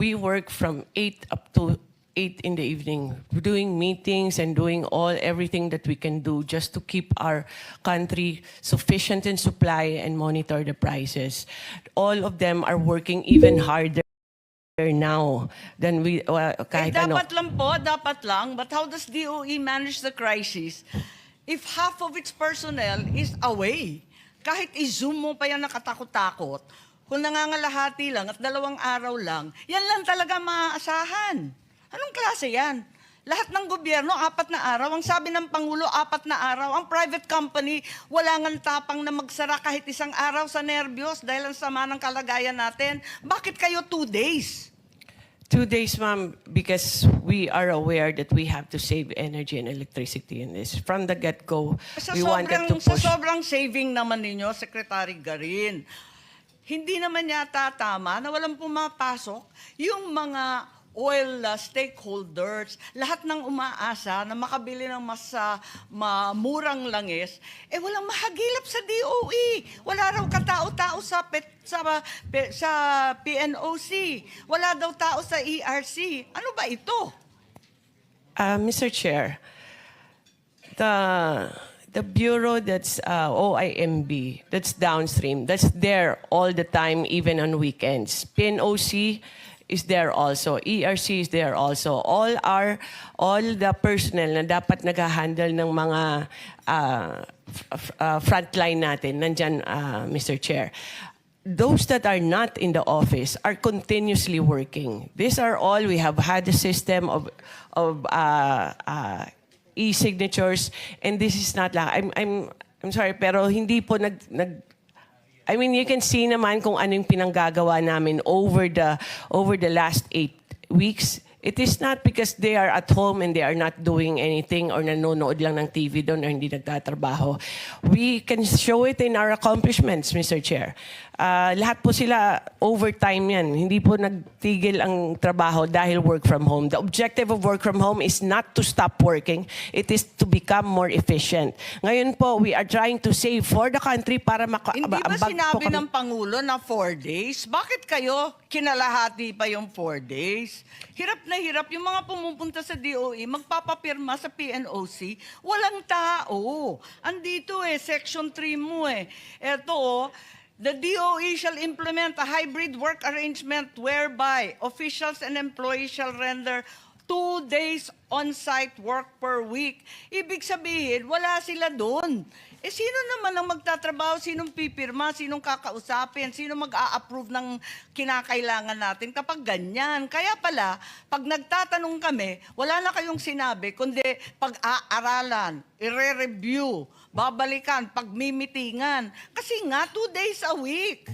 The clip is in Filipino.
we work from 8 up to 8 in the evening, doing meetings and doing everything that we can do just to keep our country sufficient in supply and monitor the prices. All of them are working even harder now than we kahit ano. Dapat lang. But how does DOE manage the crisis if half of its personnel is away? Kahit i-zoom mo pa yan nakatakot-takot, kung nangangalahati lang at 2 araw lang, yan lang talaga maaasahan. Anong klase yan? Lahat ng gobyerno, 4 na araw. Ang sabi ng Pangulo, 4 na araw. Ang private company, wala ngang tapang na magsara kahit 1 araw sa nervyos dahil ang sama ng kalagayan natin. Bakit kayo 2 days? 2 days, ma'am, because we are aware that we have to save energy and electricity in this. From the get-go, we wanted to Sa push. sobrang saving naman ninyo, Secretary Garin, hindi naman yata tama na walang pumapasok yung mga oil stakeholders, lahat ng umaasa na makabili ng mas murang langis, walang mahagilap sa DOE. Wala raw katao-tao sa PNOC. Wala daw tao sa ERC. Ano ba ito? Mr. Chair, the bureau that's OIMB, that's downstream, that's there all the time, even on weekends. PNOC is there also. ERC is there also. All the personnel na dapat nag-handle ng mga frontline natin, nandyan, Mr. Chair. Those that are not in the office are continuously working. These are all, we have had a system of e-signatures, and this is not lang. I'm sorry, pero hindi po I mean, you can see naman kung ano yung pinanggagawa namin over the last 8 weeks. It is not because they are at home and they are not doing anything or nanonood lang ng TV doon or hindi nagtatrabaho. We can show it in our accomplishments, Mr. Chair. Lahat po sila overtime yan. Hindi po nagtigil ang trabaho dahil work from home. The objective of work from home is not to stop working. It is to become more efficient. Ngayon po, we are trying to save for the country para Hindi ba sinabi ng Pangulo na 4 days? Bakit kayo kinalahati pa yung 4 days? Hirap na hirap yung mga pumupunta sa DOE, magpapapirma sa PNOC, walang tao. Andito Section 3 mo Eto the DOE shall implement a hybrid work arrangement whereby officials and employees shall render 2 days on-site work per week. Ibig sabihin, wala sila doon. Sino naman ang magtatrabaho? Sinong pipirma? Sinong kakausapin? Sino mag-a-approve ng kinakailangan natin kapag ganyan? Kaya pala, pag nagtatanong kami, wala na kayong sinabi, kundi pag-aaralan, i-review, babalikan, pagmimitingan. Kasi nga, 2 days a week.